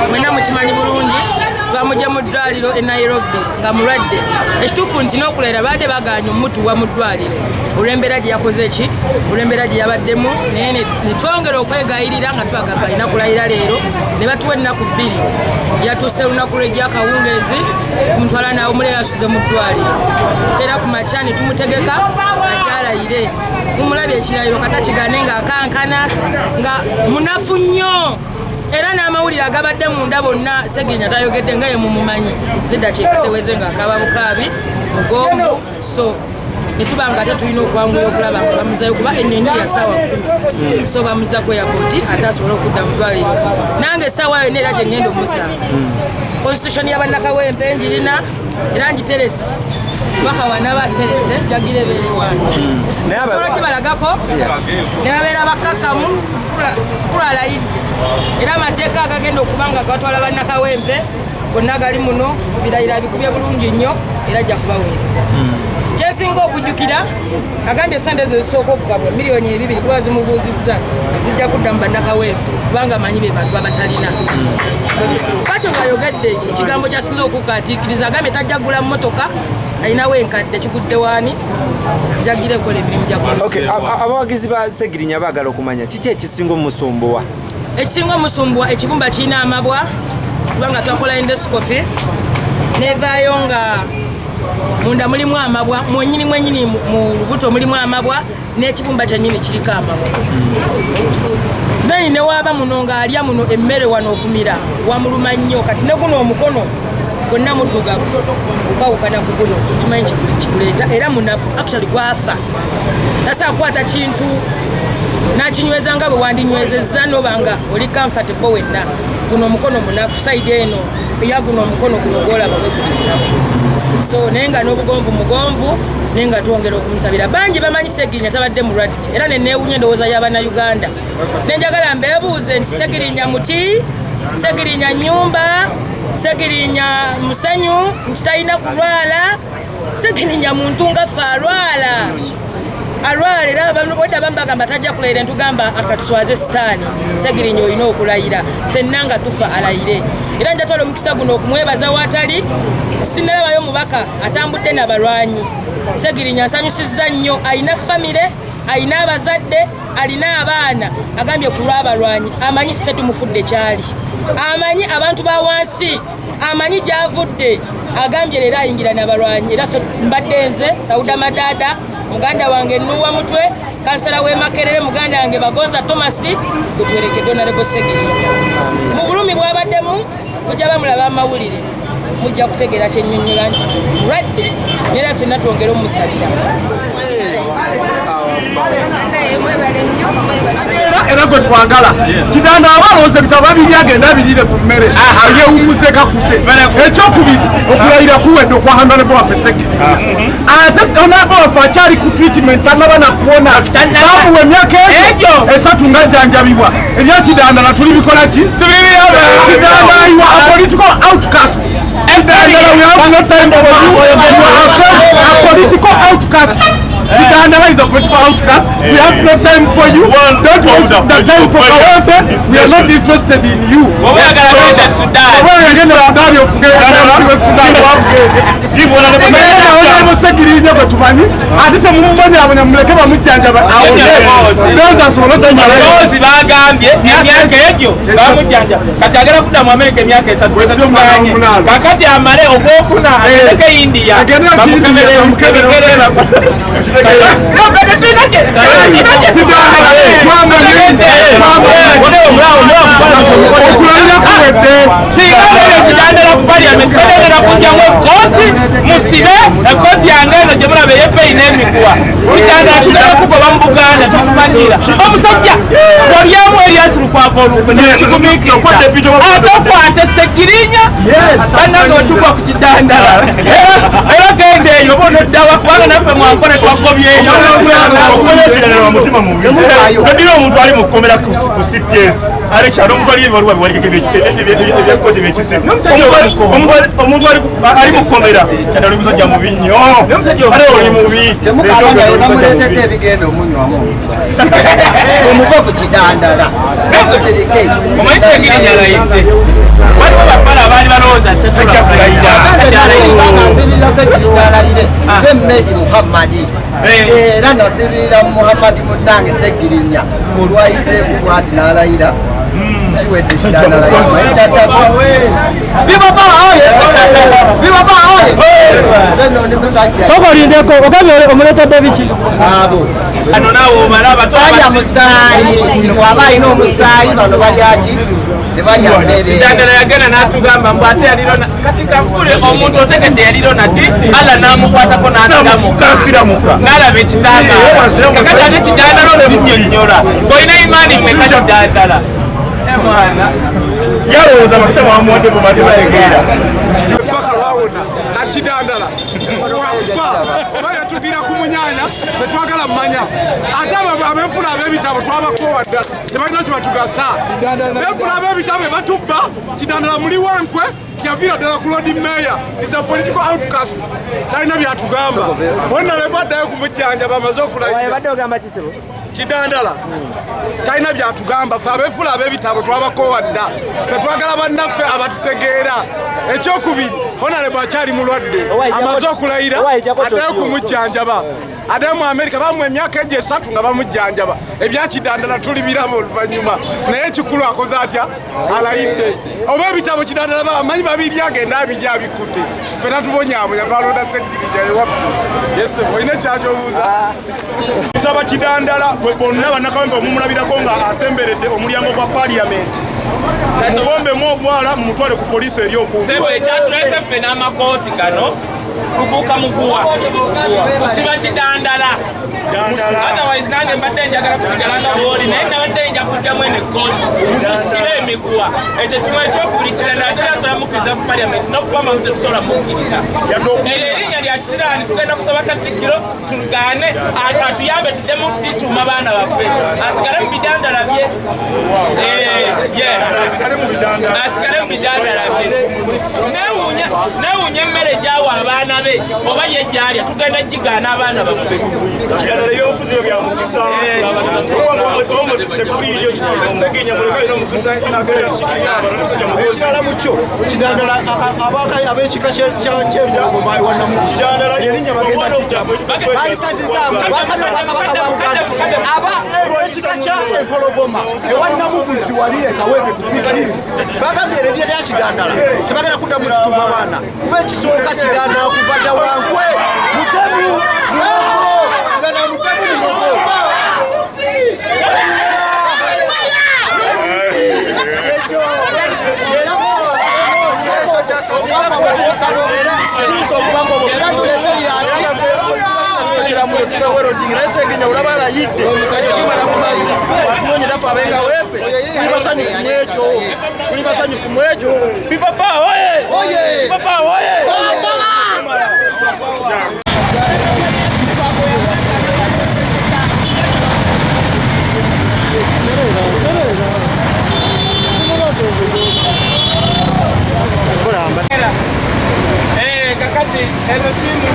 Mwena mukimanyi bulungi twamujja mu ddwaliro e Nairobi nga mulwadde ekituufu nti n'okulera baadde baganye omutuwa mu ddwaliro olw'embeera gye yakoze ki olw'embeera gye yabaddemu naye ne twongera okwegayirira nga twagamba alina kulayira leero ne batuwa ennaku 2 yatuuse olunaku lw'egyakawungeezi kumutwala naawumule yasuze mu ddwaliro era ku makya ne tumutegeka akyalayire mumulabye ekirayiro kata kigane ng'akankana nga munafu nnyo era n'amawulire agabadde munda bonna Segirinnya tayogedde nga ye mumumanyi neddakiika teweze ng'akaba bukaabi mugonvu so netuba nga ate tulina okwanguya okulaba nga bamuzayo kuba ennyonyi ya ssaawa 10 so bamuzako yakuti ate asobole okudda mu ddwaliro nange essaawa yonna era gye ngenda omusanga constitution y'abannakawempe njirina era ngiteresi baka wanabaterete jagire bere wange solo kibalagako ne babeera bakakkamu kulala yidde era amateeka agagenda okubanga gatwala bannakawempe gonna gali muno birayira bikubye bulungi nnyo era ajja kubaweereza kyesinga okujjukira agambye esente ze zisooka okukabwa miliyoni 2 kuba zimubuuzizza zijja kudda mu bannakawempe kubanga amanyi be bantu abatalina bakyo ng'ayogedde ekigambo kyasinza okukatiikiriza agambye tajja kugula mmotoka alinawo enkadde kigudde waani njagire ekola emirimu gya abawagizi ba Segirinnya baagala okumanya kiki ekisinga omusumbuwa ekisinga omusumbuwa ekibumba kirina amabwa kubanga twakola endoscopy nevaayo nga munda mulimu amabwa mwenyini mu lubuto mulimu amabwa n'ekibumba kyennyini kiriko amabwa then newaaba muno ng'alya muno emmere wano okumira wamuluma nnyo kati ne guno omukono gonna muddugavu okawukana ku guno tumanyi kikuleeta era munafu actually gwafa tasaakwata kintu nakinyweza nga bwe wandinywezezza nobanga oli comfortable wenna guno omukono munafu saidi eno eya guno omukono guno gwolaba bwe guti munafu so naye nga n'obugonvu mugonvu naye nga twongera okumusabira bangi bamanyi Segirinnya tabadde mulwadde era neneewunya endowooza y'Abannayuganda nenjagala mbeebuuze nti Segirinnya muti Segirinnya nyumba Segirinnya musanyu nti talina kulwala Segirinnya muntu nga ffe alwala era wadde bambagamba tajja kulayira ntugamba akatuswaze sitaani Segirinnya olina okulayira ffenna nga tufa alayire era njatwala omukisa guno okumwebaza waatali sinalabayo mubaka atambudde n'abalwanyi Segirinnya asanyusizza nnyo alina famire alina abazadde alina abaana agambye ku lw'abalwanyi amanyi ffe tumufudde kyali amanyi abantu ba wansi amanyi gyavudde agambye leero ayingira n'abalwanyi era ffe mbadde nze Sauda Madada muganda wange Nuwa Mutwe kansala w'e Makerere muganda wange Bagonza Tomasi gutwerekedde Honorable Segirinnya mu bulumi bwabaddemu mujja bamulaba amawulire mujja kutegeera kyennyonnyola nti mulwadde era ffenna twongere omusalira kidandala gwe twagala kidandala balowooza bitabo babiri agenda abirire ku mmere yewumuze kakute ekyokubiri okulayira kuwedde okwa honorable waffe Seggirinya ate honorable waffe akyali ku treatment anaba nakuwona bamuwa emyaka egyo 3 ng'ajjanjabibwa ebyakidandala tuli bikola ki kidandala you are a political outcast kidandala we have no time for you you are a political outcast Kidandala is a political outcast. We have no time for you. Don't waste the time for Kawempe. We are not interested in you. We are going to Sudan. We are going to Sudan. Give one of the Seggirinya batumanyi. Atite mumanya abanyamuleke bamujjanja ba. Those are some of the those bagambye emyaka egyo bamujjanja. Kati agera kuda mu America emyaka 3 kakati amale ogwokuna agende India. Bamukeberera. musibe ekoti yange gye mulabe yepeyi n'emiguwa kiganda kirala kugoba mu Buganda tutumanyira omusajja olyamu Erias Lukwago olukwe nekigumiikiriza ate okwate Seggirinya bannange otugwa ku kidandala era genda eyo oba onoddawa kubanga naffe mwankole twagobyeyo todira omuntu ali mu kkomera ku CPS alekyala omuntu ali ebibaluwa biwalikekoti byekisimu omuntu ali mu kkomera kyandala omusajja mubi nnyo ale oli mubi temukabanyamuleetedde ebigenda omunywamu omuva ku kidandala omusirike omanyi Seggirinya alayidde waliwo bafala abaali balowooza tesajja kulayira nasibirira Seggirinya alayire ze Medi Muhammadi era nasibirira Muhammadi munnange Seggirinya olwayiseeku bwati n'alayira kiwedde kidandala ekyaddako bibaba oye bibaba oye zeno ndi musajja sokolindeko ogabye omuleetedde biki abo ano naawe omala abato balya musaayi waba alina omusaayi bano balyaki tebalya mmere kidandala yagenda n'atugamba mbu ate yalirona kati kankule omuntu otegedde yalirona ddi alla n'amukwatako n'asiramuka ng'alaba ekitangaala ate kidandala ozinnyonnyola olina imaani mmeka kidandala mwana yalowooza amasema wamuwadde mu mali bayegeera paka lwawona kakidandala wafa oba yatugira ku munyanya netwagala mmanya ate abefuna ab'ebitabo twabakowa ddala tebalina kibatugasa befuna ab'ebitabo ebatubba kidandala muli wankwe yavira ddala ku Lord Mayor is a political outcast talina byatugamba wonna lebaddayo kumujjanja bamaze okulayira kidandala talina byatugamba fe abefula ab'ebitabo twabakowa dda tetwagala bannaffe abatutegeera ekyokubiri honorable akyali mulwadde amaze okulayira addayo kumujjanjaba ate mu America bamuwa emyaka egyo 3 nga bamujjanjaba ebyakidandala tuli birabo oluvannyuma naye ekikulu akoze atya alayidde oba ebitabo kidandala bamanyi babiri agenda abirya abikutte fena tubonyaabonya twalonda Seggirinya ewaffe yese olina ekyakyobuuza nsaba kidandala bonna bannakawempe omumulabirako nga asemberedde omulyango gwa paliyamenti mukombemu obwala mumutwale ku poliisi eri okuuma sebo ekyatulese ffe n'amakooti gano kubuuka muguwa kusiba kidandala otherwise nange mbadde njagala kusigala nga bwoli naye nabadde nja kuddamu eno ekkooti tusibe emiguwa ekyo kimu ekyokubiri kidandala tenasobola mukkiriza ku paliyamenti n'okubama tetusobola mukkiriza eryo erinnya lya kisiraani tugenda kusaba Katikkiro tugaane atuyambe tuddemu dituuma baana baffe asigale mu bidandala bye asigale mu bidandala bye newuunya emmere gyawa abaana be oba ye gyalya tugenda gigaana abaana baffe kidandala ebyobufuzi byo bya mukisa tekuliyo Seggirinya mulekayo n'omukisa ekirala mukyo kidandala ab'ekika ky'ebyagoma ewannamukidandala erinnya bagendabalisazizaamu basabye obwakabaka bwa Buganda aba ekika kya empologoma ewannamuguzi wali ekawempe ku pikiri bagambye erinnya lya kidandala tebagenda kuddamu kituuma baana kuba ekisooka kidandala kuva dda wankwe mutemu muwogo kidandala mutemu muwogo era tulesiriyasi olaba alayidde ekyo kimala ku mazzi atunoonyeraku abenga weepe tuli basanyufu mu ekyo bipapa oye bipapa oye kakati eno timu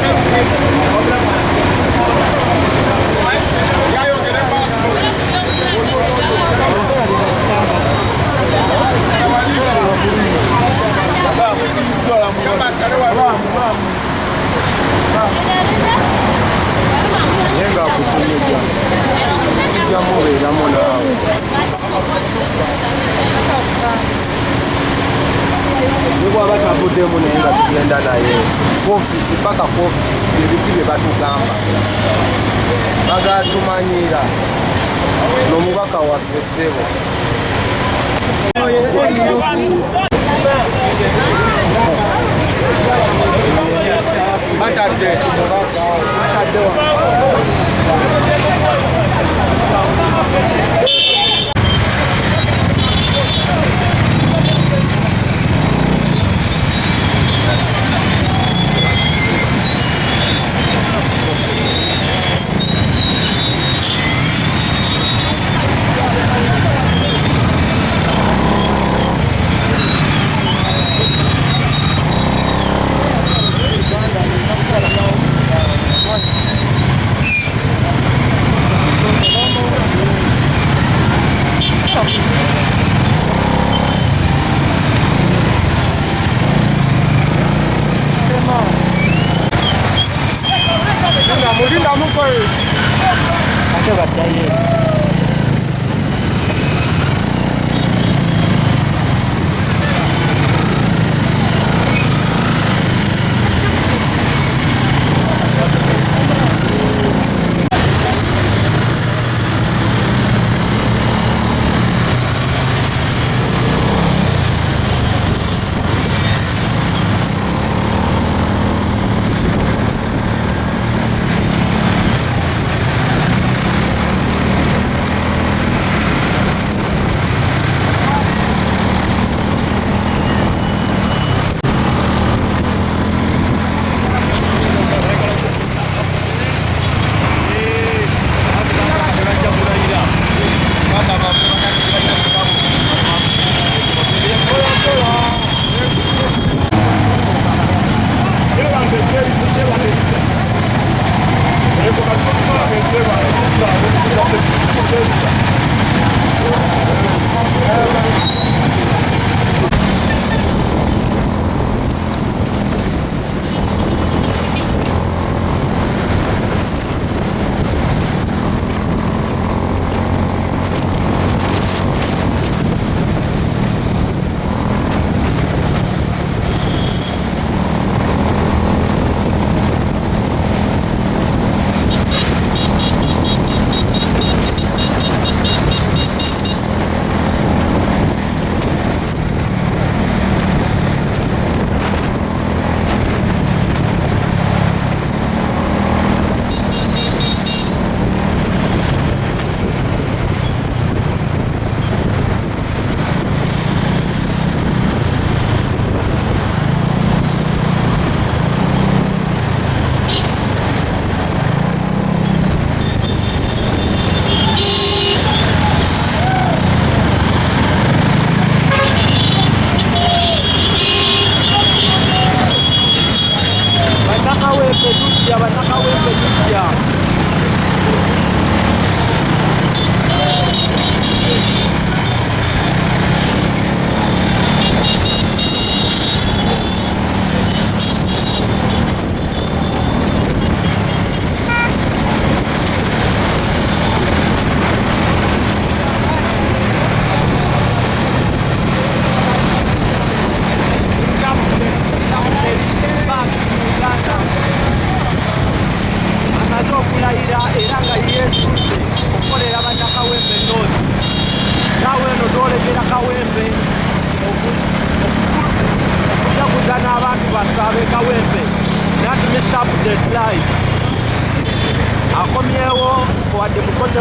bwaba tavuddemu naye nga tugenda naye kofiisi paka kofiisi ebiki bye batugamba bagatumanyira n'omubaka waffe ssebo batadde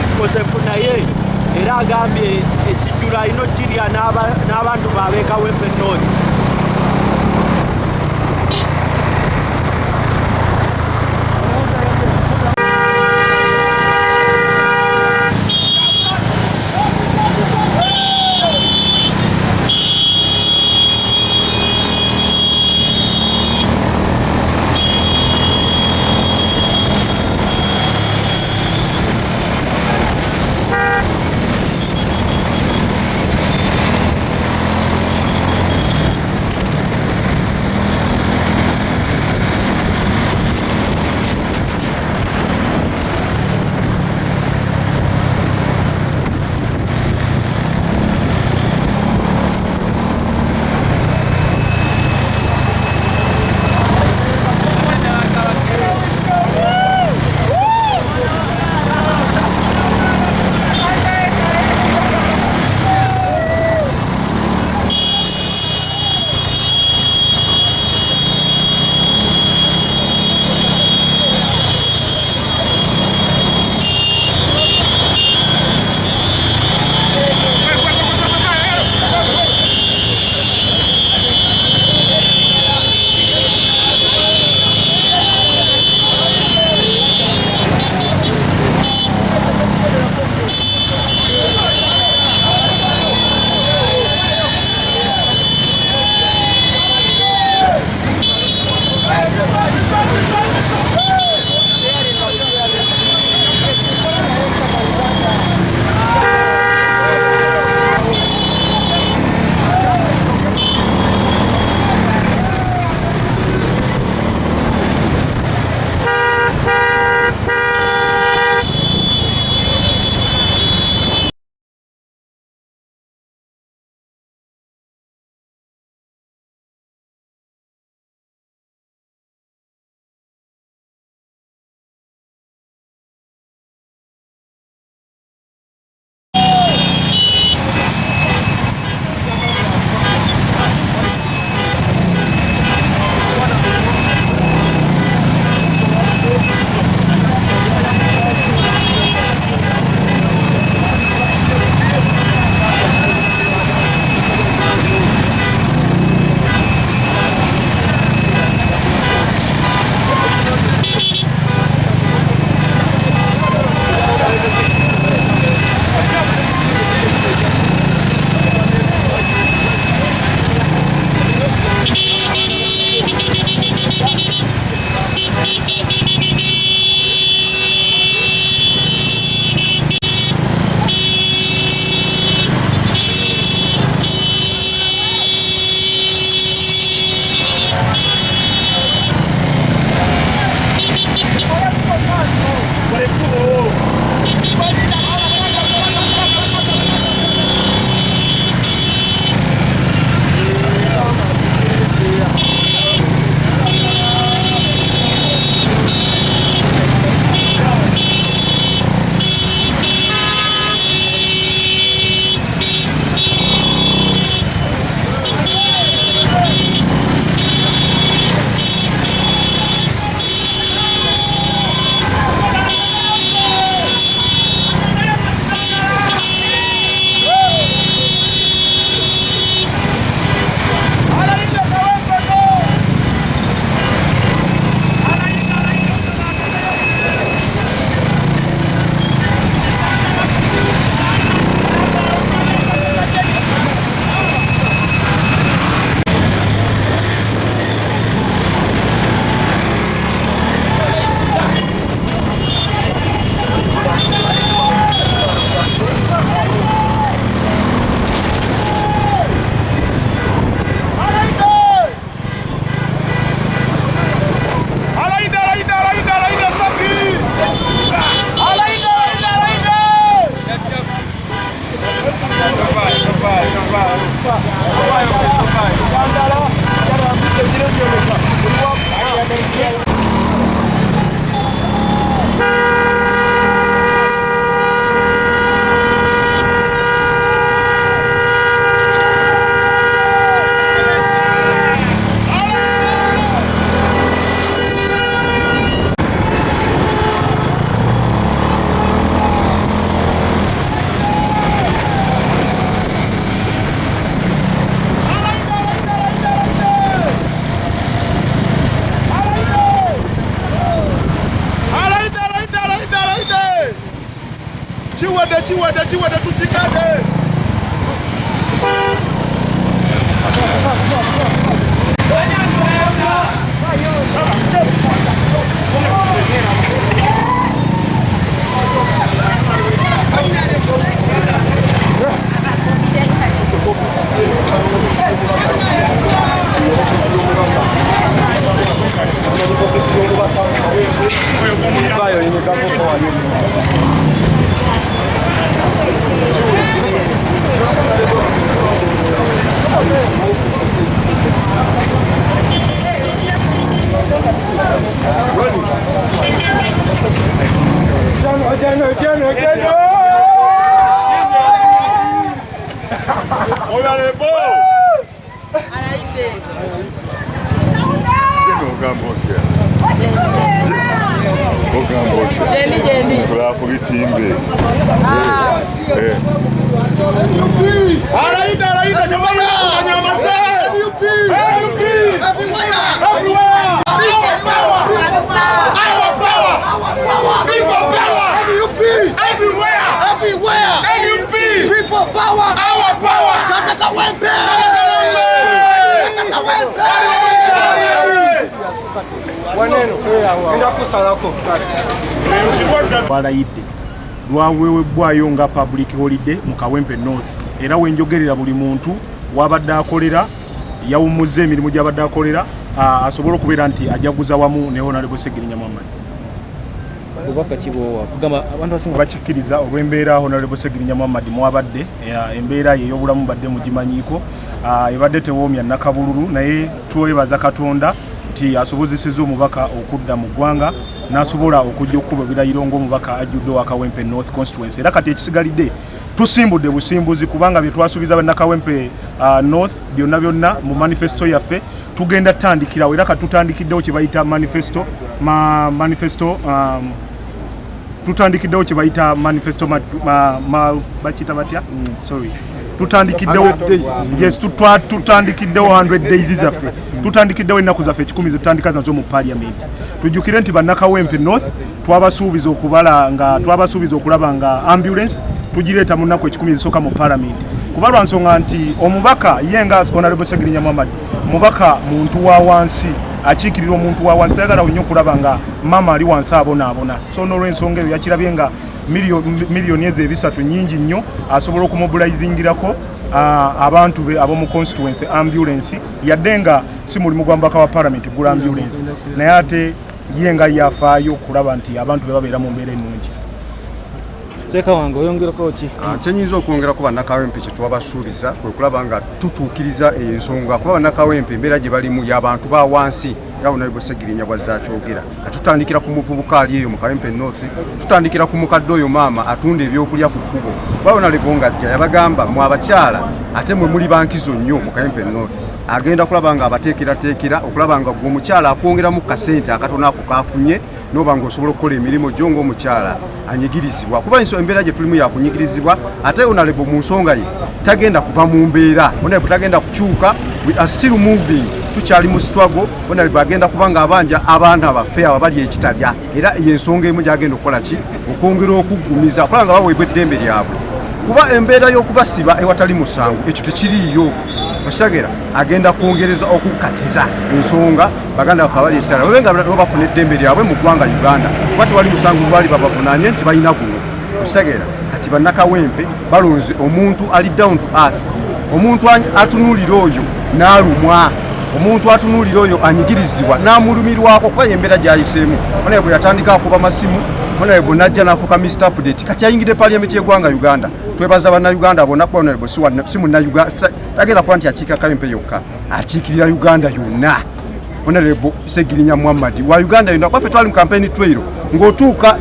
Kosefu naye era agambye ekijjula ino kirya n'abantu babeeka Wempe North. Chiwade tuchikade. Balayidde lwaweebwayo nga public holiday mu Kawempe North era wenjogerera buli muntu wabadde akolera yawumuzza emirimu gy'abadde akolera asobola okubeera nti ajaguza wamu ne Honorable Segirinya Muhammad. Bubaka kibowa kugamba abantu basinga bakikkiriza olw'embeera Honorable Segirinya Muhammad mwabadde embeera ye y'obulamu badde mugimanyiiko ebadde tewoomya nakabululu naye twebaza Katonda nti asobozesezza omubaka okudda mu ggwanga n'asobola okujja okukuba ebirayiro ng'omubaka ajjudde wa Kawempe North Constituency era kati ekisigalidde tusimbudde busimbuzi kubanga bye twasuubiza bannaka Kawempe North byonna mu manifesto yaffe tugenda tandikirawo era kati tutandikiddewo kye bayita manifesto tutandikiddewo kye bayita manifesto bakiyita batya tutandikiddewo yes tutandikiddewo 100 days zaffe tutandikiddewo ennaku zaffe 10 tutandika nazo mu parliament tujjukire nti bannaka Kawempe North twabasuubiza okulaba nga ambulance tugireeta mu nnaku 10 zisooka mu parliament kuba lwa nsonga nti omubaka yenga Honorable Segirinya Muhammad mubaka muntu wa wansi akiikirira omuntu wa wansi tayagala nnyo okulaba nga mama ali wansi abona so n'olw'ensonga eyo yakirabye nga miliyoni ez'ebisatu nyingi nnyo asobola okumobilizingirako abantu be ab'omu constituency ambulance yadde nga si mulimu gwa mubaka wa parliament gula ambulance naye ate ye nga yafaayo okulaba nti abantu be babeera mu mbeera ennungi. Teeka wange oyongerako ki? Kyenyinza okwongerako bannaka Kawempe kye twabasuubiza kwe kulaba nga tutuukiriza ensonga kuba bannaka Kawempe embeera gye balimu y'abantu ba wansi nga Honorable Segirinya bw'azze akyogera tutandikira ku muvubuka ali eyo mu Kawempe North tutandikira ku mukadde oyo maama atunda ebyokulya ku kkubo babona lebonga ajja yabagamba mu abakyala ate mwe muli bankizo nnyo mu Kawempe North agenda kulaba nga abateekerateekera okulaba nga gwe omukyala akwongeramu kasente akatono ako kafunye noba ng'osobola okukola emirimu gyo ng'omukyala anyigirizibwa kuba embeera gye tulimu yakunyigirizibwa ate Honorable mu nsonga ye tagenda kuva mu mbeera Honorable tagenda kukyuka we are still moving tukyali mu struggle Honorable agenda kuba nga abanja abantu abaffe abali ekitalya era y'ensonga emu gy'agenda okukola ki okwongera okuggumiza okulaba nga baweebwa eddembe lyabwe kuba embeera y'okubasiba ewatali musango ekyo tekiriiyo Basagera agenda kwongereza okukatiza ensonga baganda baffe abali ekitala obenga bafuna eddembe lyabwe mu ggwanga Uganda kuba tewali musango gwali babavunaanye nti balina guno Basagera kati bannaka Kawempe balonze omuntu ali down to earth omuntu atunuulira oyo n'alumwa omuntu atunuulira oyo anyigirizibwa n'amulumirwako kuba embeera gy'ayiseemu Honorable yatandika akuba masimu Honorable najja n'afuuka Mr. Update kati ayingidde parliament y'eggwanga Uganda twebaza bannayuganda bonna kuba Honorable si munnayuganda tagenda kuba nti akiika Kawempe yokka akiikirira Uganda yonna Honorable Segirinya Muhammad wa Uganda yonna kwaffe twali mu campaign trail ng'otuuka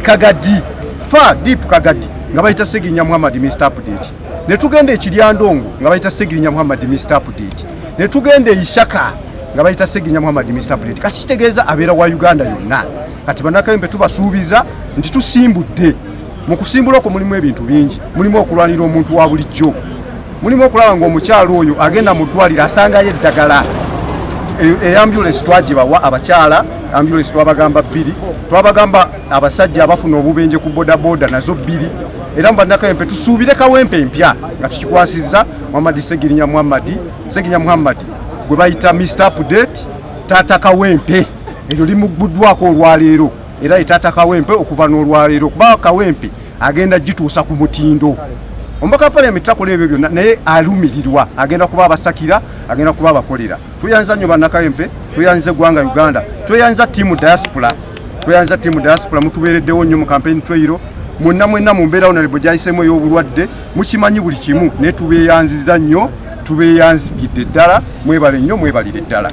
Kagadi far deep Kagadi nga bayita Segirinya Muhammad Mr. Update ne tugenda Ekiryandongo nga bayita Segirinya Muhammad Mr. Update ne tugenda Ishaka nga bayita Segirinya Muhammad Mr. Update kati kitegeeza abeera wa Uganda yonna kati bannaka Kawempe tubasuubiza nti tusimbudde mu kusimbula okwo mulimu ebintu bingi mulimu okulwanira omuntu wa bulijjo mulimu okulaba ng'omukyalo oyo agenda mu ddwaliro asangayo eddagala ambulance twagibawa abakyala ambulance twabagamba 2 twabagamba abasajja abafuna obubenje ku bodaboda nazo 2 era mbannakawempe tusuubire kawempe empya nga tukikwasizza Muhammad Seginya Muhammad gwe bayita Mr. Update Taata Kawempe eryo limugguddwako olwaleero era Taata Kawempe okuva n'olwaleero kuba Kawempe agenda gituusa ku mutindo. Omubaka Parliament takola ebyo byonna naye alumirirwa agenda kuba abasakira agenda kuba abakolera. Tuyanza nnyo bannakawempe, tuyanze eggwanga Uganda, tuyanza tiimu diaspora mutubeereddewo nnyo mu campaign trail mwenna mu mbeera honorable gyayisemu ey'obulwadde mukimanyi buli kimu naye tubeeyanziza nnyo tubeeyanzigidde ddala mwebale nnyo mwebalire ddala.